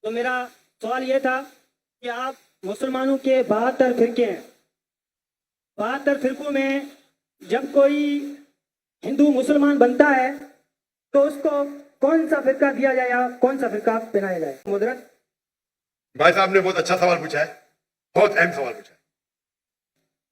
تو میرا سوال یہ تھا کہ آپ مسلمانوں کے 72 فرقے ہیں، 72 فرقوں میں جب کوئی ہندو مسلمان بنتا ہے تو اس کو کون سا فرقہ دیا جائے یا کون سا فرقہ پہنایا جائے؟ مدرت بھائی صاحب نے بہت اچھا سوال پوچھا ہے، بہت اہم سوال پوچھا ہے۔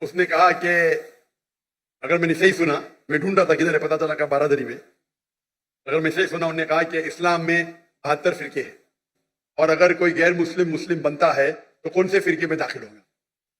اس نے کہا کہ اگر میں نے صحیح سنا، میں ڈھونڈ رہا تھا کدھر ہے، پتا چلا کہ بارادری میں، اگر میں صحیح سنا انہوں نے کہا کہ اسلام میں 72 فرقے ہیں، اور اگر کوئی غیر مسلم بنتا ہے تو کون سے فرقے میں داخل ہوگا؟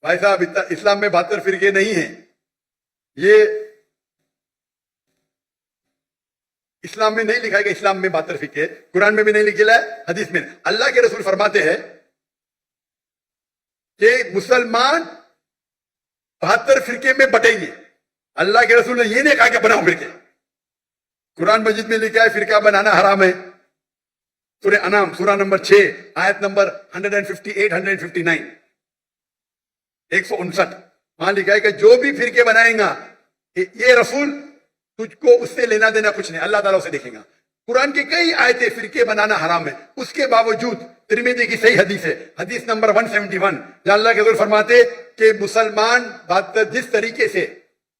بھائی صاحب اسلام میں 72 فرقے نہیں ہیں، یہ اسلام میں نہیں لکھا ہے کہ اسلام میں 72 فرقے، قرآن میں بھی نہیں لکھا ہے، حدیث میں نہیں۔ اللہ کے رسول فرماتے ہیں کہ مسلمان 72 فرقے میں بٹیں گے۔ اللہ کے رسول نے یہ نہیں کہا کہ بناؤ فرقے، قرآن مجید میں لکھا ہے فرقہ بنانا حرام ہے، سورہ انعام سورہ نمبر 6 آیت نمبر 158 159 159 وہاں لکھا ہے کہ جو بھی فرقے بنائیں گا یہ رسول تجھ کو اس سے لینا دینا کچھ نہیں، اللہ تعالیٰ اسے دیکھیں گا۔ قرآن کی کئی آیتیں فرقے بنانا حرام ہے، اس کے باوجود ترمذی کی صحیح حدیث ہے، حدیث نمبر 171 جہاں اللہ کے رسول فرماتے کہ مسلمان جس طریقے سے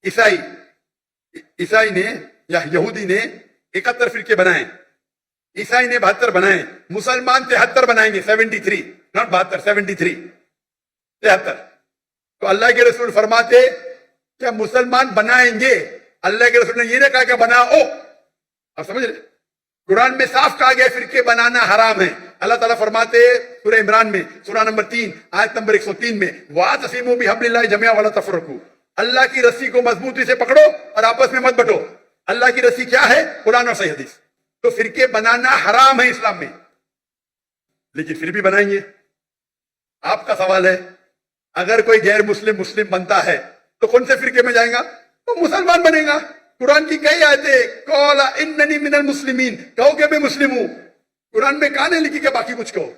عیسائی نے یا یہودی نے 71 فرقے بنائے، عیسائی نے 72 بنائے، مسلمان 73 بنائیں گے، 73 ناٹ 72 73 73۔ تو اللہ کے رسول فرماتے کیا مسلمان بنائیں گے؟ اللہ کے رسول نے یہ نہیں کہا کہ بناؤ، آپ سمجھ رہے؟ قرآن میں صاف کہا گیا فرقے بنانا حرام ہے۔ اللہ تعالیٰ فرماتے سورہ عمران میں سورہ نمبر 3 آیت نمبر 103 میں وَاعْتَصِمُوا بِحَبْلِ اللَّهِ جَمِيعًا وَلَا تَفَرَّقُوا، اللہ کی رسی کو مضبوطی سے پکڑو اور آپس میں مت بٹو۔ اللہ کی رسی کیا ہے؟ قرآن اور صحیح حدیث۔ تو فرقے بنانا حرام ہے اسلام میں، لیکن پھر بھی بنائیں گے۔ آپ کا سوال ہے اگر کوئی غیر مسلم بنتا ہے تو کون سے فرقے میں جائیں گا؟ وہ مسلمان بنے گا۔ قرآن کی کئی آیتیں قال اننی من المسلمین، کہو کہ میں مسلم ہوں، قرآن میں کہاں نہیں لکھی کہ باقی کچھ کہو۔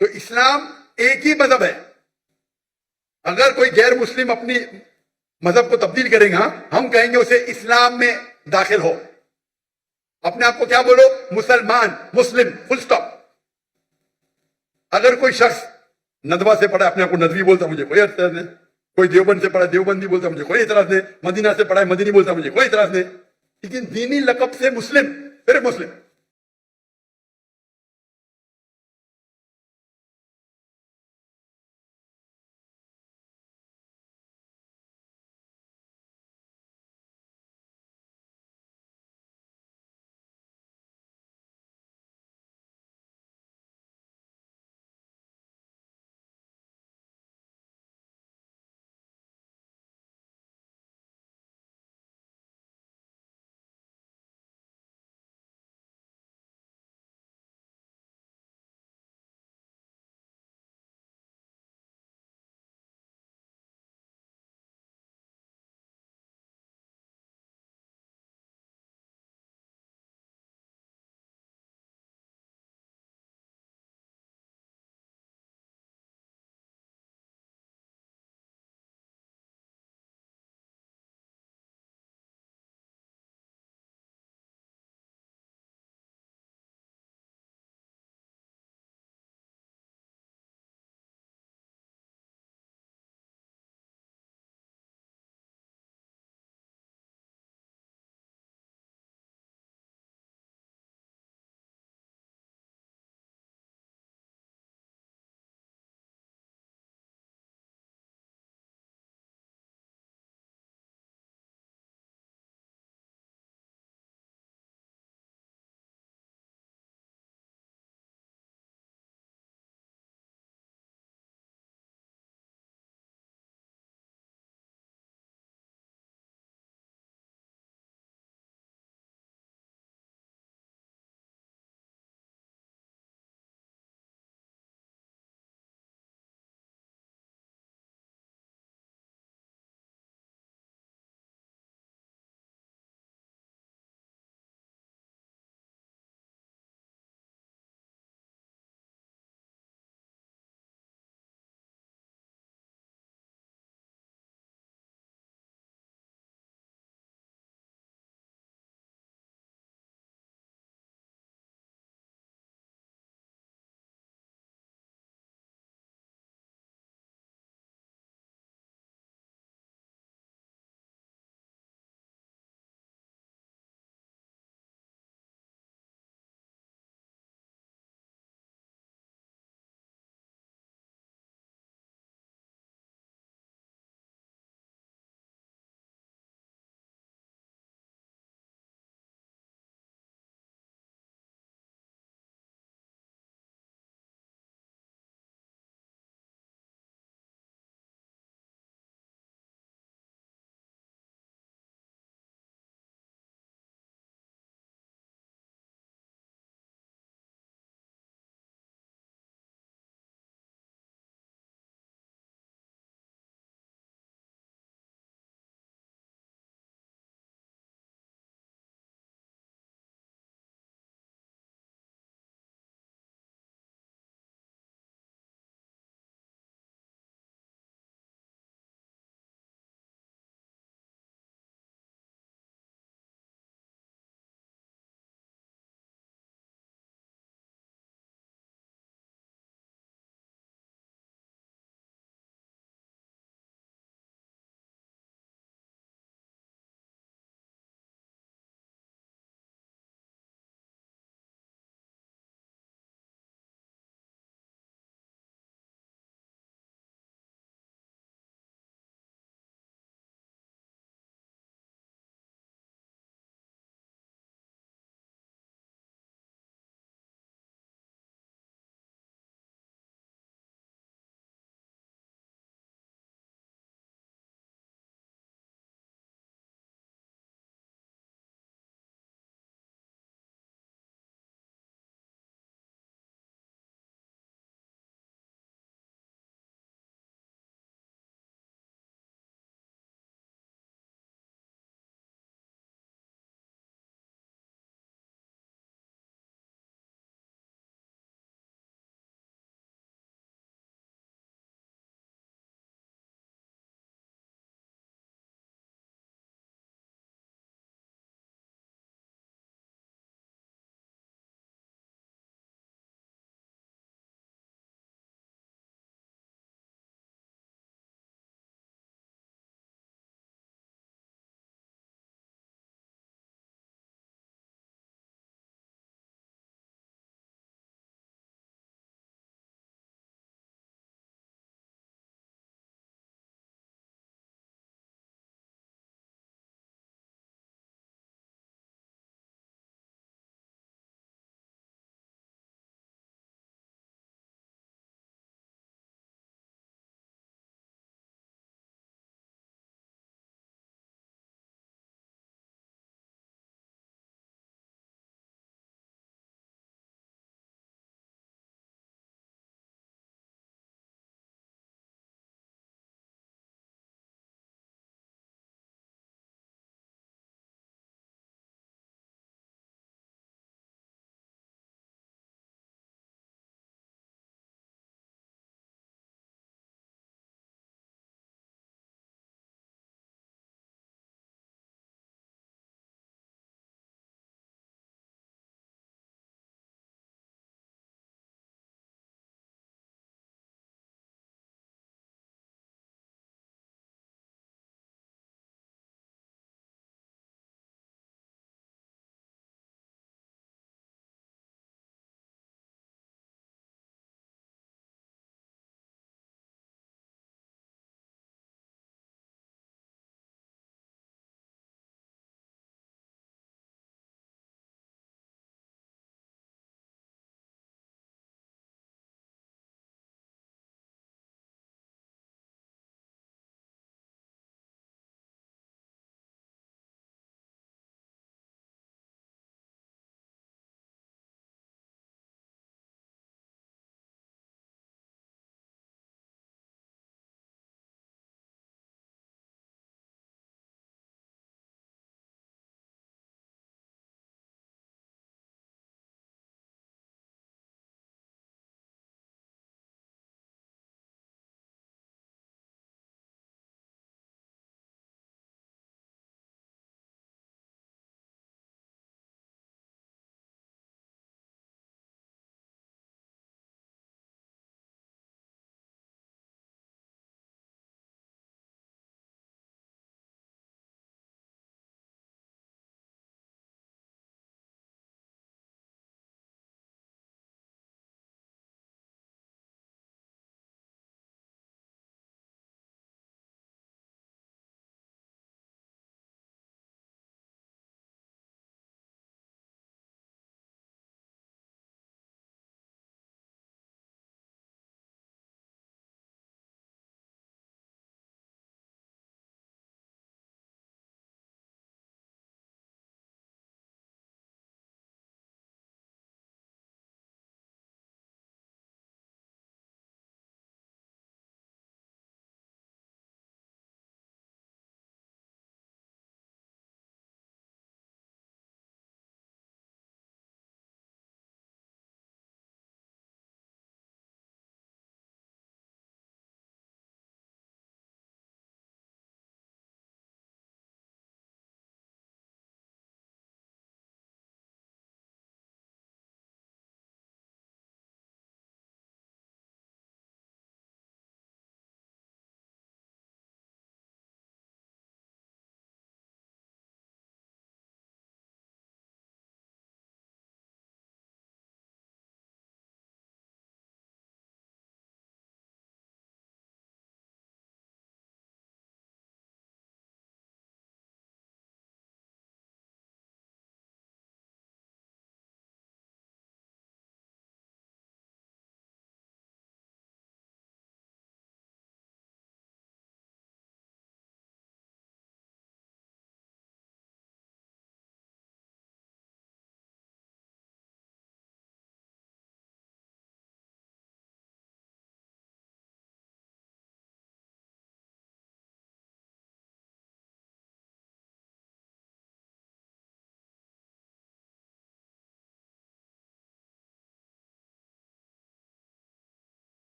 تو اسلام ایک ہی مذہب ہے، اگر کوئی غیر مسلم اپنی مذہب کو تبدیل کرے گا ہم کہیں گے اسے اسلام میں داخل ہو، اپنے آپ کو کیا بولو؟ مسلمان، مسلم، فل سٹاپ۔ اگر کوئی شخص ندوہ سے پڑھا اپنے آپ کو ندوی بولتا مجھے کوئی اعتراض نہیں، کوئی دیوبند سے پڑھا دیوبندی بولتا مجھے کوئی اعتراض نہیں، مدینہ سے پڑھا مدینی بولتا مجھے کوئی اعتراض نہیں، لیکن دینی لقب سے مسلم، صرف مسلم۔